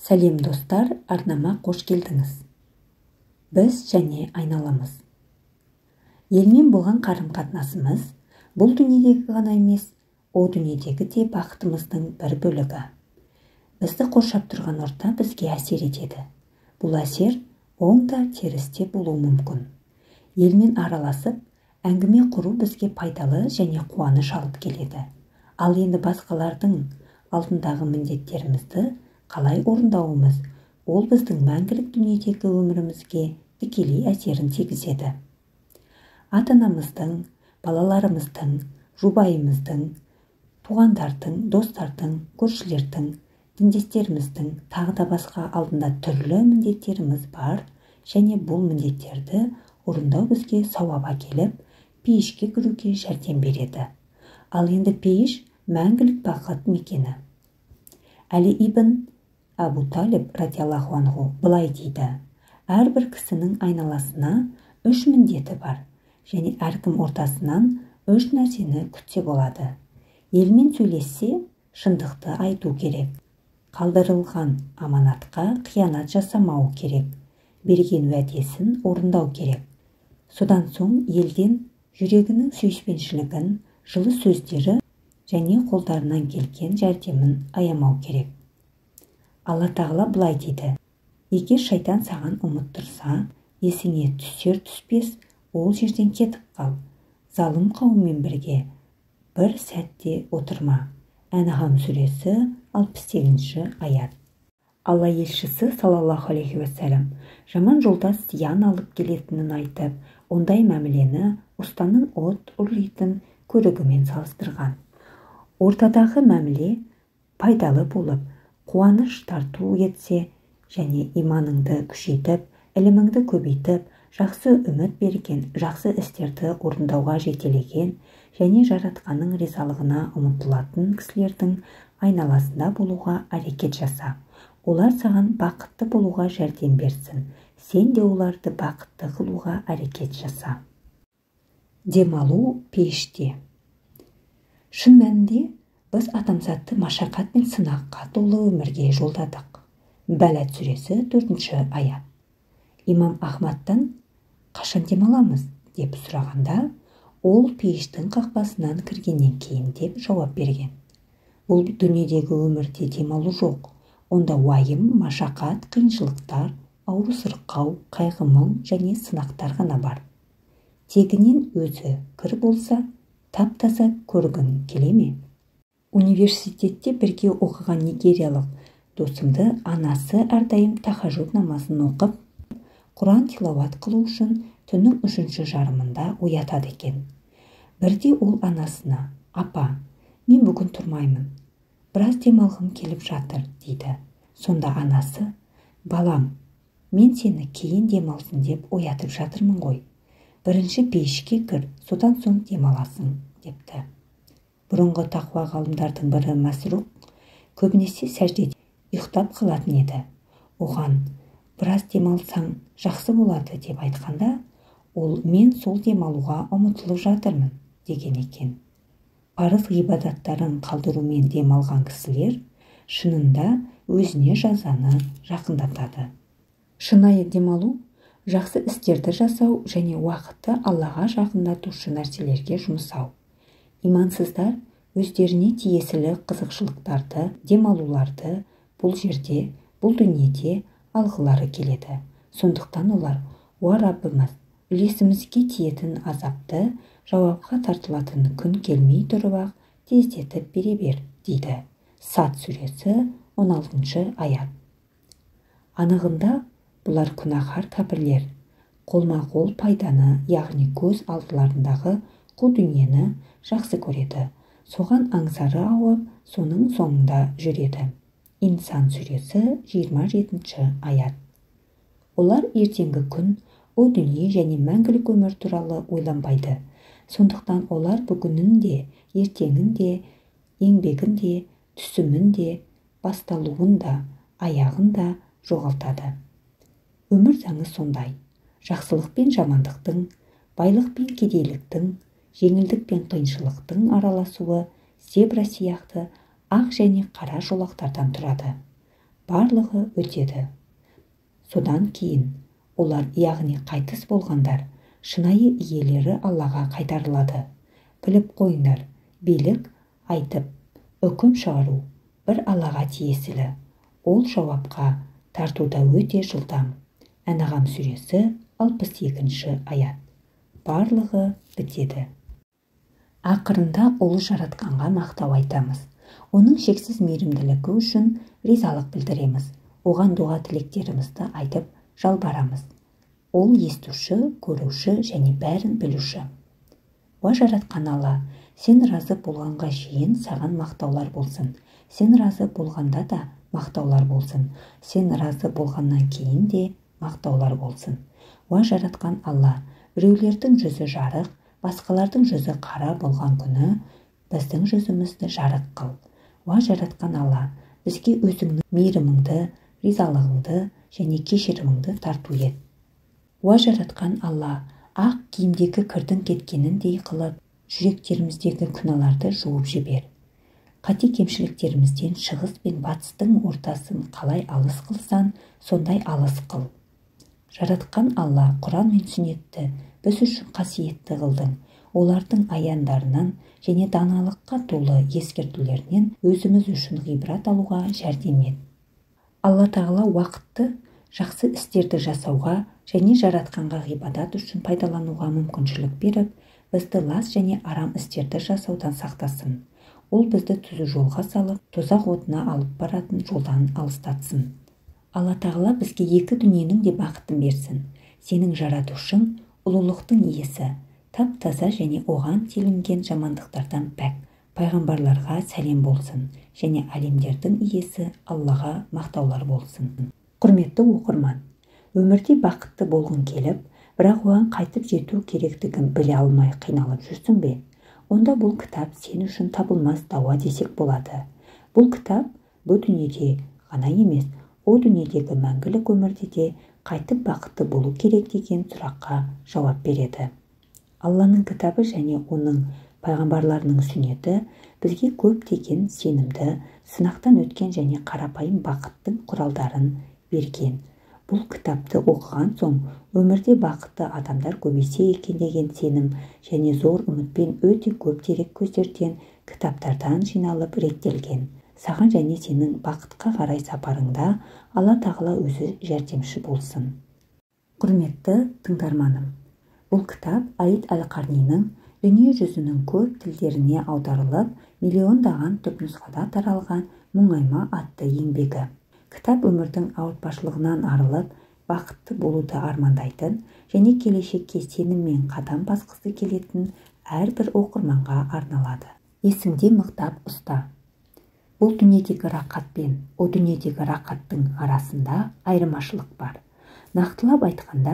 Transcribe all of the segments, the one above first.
Сәлем достар, арнама қош келдіңіз. Біз және айналамыз. Елмен болған қарым-қатынасымыз бұл дүниедегі ғана емес, о дүниедегі де бақытымыздың бір бөлігі. Бізді қоршап тұрған орта бізге әсер етеді. Бұл әсер оң да теріс те болуы мүмкін. Елмен араласып, әңгіме құру бізге пайдалы және қуаныш алып келеді. Ал енді басқалардың алдындағы міндеттерімізді қалай орындауымыз, ол біздің мәңгілік дүниедегі өмірімізге тікелей әсерін тигізеді. Ата-анамыздың, балаларымыздың, жұбайымыздың, туғандардың, достардың, көршілердің, діндестеріміздің тағы да басқа алдында түрлі міндеттеріміз бар және бұл міндеттерді орындау бізге сауап әкеліп, пейішке кіруге жәрдем береді. Ал енді пейіш мәңгілік бақыт мекені. Әли ибн Абу Талиб радиаллаху анху былай дейді: әрбір кісінің айналасына 3 міндеті бар және әркім ортасынан 3 нәрсені күтсе болады. Елмен сөйлессе, шындықты айту керек. Қалдырылған аманатқа қиянат жасамау керек. Берген уәдесін орындау керек. Содан соң елден жүрегінің сүйіспеншілігін, жылы сөздері және қолдарынан келген жәрдемін аямау керек. Алла тағала былай дейді: егер шайтан саған ұмыттырса, есіңе түсер түспес ол жерден кетіп қал. Залым қауыммен бірге бір сәтте отырма. Әнғам сүресі 68-ші аят. Алла елшісі саллаллаху алейхи уассалам жаман жолдас зиян алып келетінін айтып, ондай мәмілені ұстаның от ұрлайтын көрігімен салыстырған. Ортадағы мәміле пайдалы болып, қуаныш тарту етсе және иманыңды күшейтіп, іліміңді көбейтіп, жақсы үміт берген, жақсы істерді орындауға жетелеген және жаратқанның ризалығына ұмтылатын кісілердің айналасында болуға әрекет жаса. Олар саған бақытты болуға жәрдем берсін. Сен де оларды бақытты қылуға әрекет жаса. Демалу пейіште. Шын мәнінде біз адамзатты машақат пен сынаққа толы өмірге жолдадық. Бәләд сүресі 4-ші аят. Имам Ахмадтан қашан демаламыз деп сұрағанда, ол пейіштің қақпасынан кіргеннен кейін деп жауап берген. Бұл дүниедегі өмірде демалу жоқ. Онда уайым, машақат, қиыншылықтар, ауру сырқау, қайғы-мұң және сынақтар ғана бар. Тегінен өзі кір болса, тап-таза көргің келе ме? Университетте бірге оқыған нигериялық досымды анасы әрдайым тахажуд намазын оқып, Құран тилауат қылу үшін түннің 3-ші жарымында оятады екен. Бірде ол анасына: апа, мен бүгін тұрмаймын, біраз демалғым келіп жатыр, дейді. Сонда анасы: балам, мен сені кейін демалсын деп оятып жатырмын ғой. Бірінші пейішке кір, содан соң демаласың, депті. Бұрынғы тақуа ғалымдардың бірі Масруқ көбінесе сәждеде ұйықтап қалатын еді. Оған: біраз демалсаң жақсы болады деп айтқанда, ол: мен сол демалуға ұмытылып жатырмын, деген екен. Парыз ғибадаттарын қалдырумен демалған кісілер шынында өзіне жазаны жақындатады. Шынайы демалу жақсы істерді жасау және уақытты Аллаға жақындатушы нәрселерге жұмсау. Имансыздар өздеріне тиесілі қызықшылықтарды, демалуларды бұл жерде, бұл дүниеде алғылары келеді. Сондықтан олар: уа Раббымыз, үлесімізге тиетін азапты жауапқа тартылатын күн келмей тұрып-ақ тездетіп бере бер, дейді. Сад сүресі 16-ші аят. Анығында бұлар күнәһар кәпірлер, қолма-қол пайданы, яғни көз алдыларындағы қу дүниені жақсы көреді. Соған аңсары ауып, соның соңында жүреді. Инсан сүресі 27-ші аят. Олар ертеңгі күн, о дүние және мәңгілік өмір туралы ойланбайды. Сондықтан олар бүгінін де, ертеңін де, еңбегін де, түсімін де, басталуын да, аяғын да жоғалтады. Өмір заңы сондай. Жақсылық пен жамандықтың, байлық пен кедейліктің, жеңілдік пен қиыншылықтың араласуы зебра сияқты ақ және қара жолақтардан тұрады. барлығы өтеді. Содан кейін олар, яғни қайтыс болғандар, шынайы иелері Аллаға қайтарылады. Біліп қойыңдар, билік айтып, үкім шығару бір Аллаға тиесілі. Ол жауапқа тартуда өте жылдам. Әнғам сүресі 62 аят. Барлығы бітеді. Ақырында Ұлы Жаратқанға мақтау айтамыз. Оның шексіз мейірімділігі үшін ризалық білдіреміз. Оған дұға тілектерімізді айтып жалбарамыз. Ол естуші, көруші және бәрін білуші. Уа жаратқан Алла, сен разы болғанға шейін саған мақтаулар болсын. Сен разы болғанда да мақтаулар болсын. Сен разы болғаннан кейін де мақтаулар болсын. Уа жаратқан Алла, біреулердің жүзі жарық, басқалардың жүзі қара болған күні біздің жүзімізді жарық қыл. Уа жаратқан Алла, бізге өзіңнің мейіріміңді, ризалығыңды және кешіріміңді тарту ет. Уа жаратқан Алла, ақ киімдегі кірдің кеткеніндей қылып, жүректеріміздегі күнәларды жуып жібер. Қате кемшіліктерімізден шығыс пен батыстың ортасын қалай алыс қылсан, сондай алыс қыл. Жаратқан Алла, Құран мен сүннетті біз үшін қасиетті қылдың. Олардың аяндарынан және даналыққа толы ескертулерінен өзіміз үшін ғибрат алуға жәрдем ет. Алла тағала уақытты жақсы істерді жасауға және жаратқанға ғибадат үшін пайдалануға мүмкіншілік беріп, бізді лас және арам істерді жасаудан сақтасын. Ол бізді түзу жолға салып, тозақ отына алып баратын жолдан алыстатсын. Алла тағала бізге екі дүниенің де бақытын берсін. Сенің жаратушың, ұлылықтың иесі, тап-таза және оған телінген жамандықтардан пәк. Пайғамбарларға сәлем болсын және әлемдердің иесі Аллаға мақтаулар болсын. Құрметті оқырман, өмірде бақытты болғың келіп, бірақ оған қайтып жету керектігін біле алмай қиналып жүрсің бе? Онда бұл кітап сен үшін табылмас дауа десек болады. Бұл кітап бұл дүниеде ғана емес, о дүниедегі мәңгілік өмірде де қайтып бақытты болу керек деген сұраққа жауап береді. Алланың кітабы және оның пайғамбарларының сүннеті бізге көптеген сенімді, сынақтан өткен және қарапайым бақыттың құралдарын берген. Бұл кітапты оқыған соң өмірде бақытты адамдар көбейсе екен деген сенім және зор үмітпен өте көп дерек көздерден кітаптардан жиналып реттелген. Саған және сенің бақытқа қарай сапарыңда Алла тағала өзі жәрдемші болсын. Құрметті тыңдарманым, бұл кітап Аид әл-Қарниның дүние жүзінің көп тілдеріне аударылып, миллиондаған түпнұсқада таралған мұңайма атты еңбегі. Кітап өмірдің ауыртпашылығынан арылып, бақытты болуды армандайтын және келешекке сеніммен қадам басқысы келетін әрбір оқырманға арналады. Есіңде мықтап ұста. Бұл дүниедегі рақат пен о дүниедегі рақаттың арасында айырмашылық бар. Нақтылап айтқанда,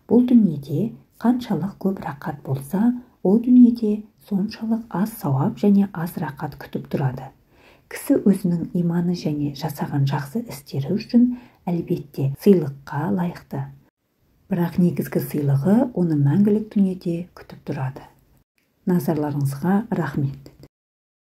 бұл дүниеде қаншалық көп рақат болса, о дүниеде соншалық аз сауап және аз рақат күтіп тұрады. Кісі өзінің иманы және жасаған жақсы істері үшін әлбетте сыйлыққа лайықты. Бірақ негізгі сыйлығы оны мәңгілік дүниеде күтіп тұрады. Назарларыңызға рахмет.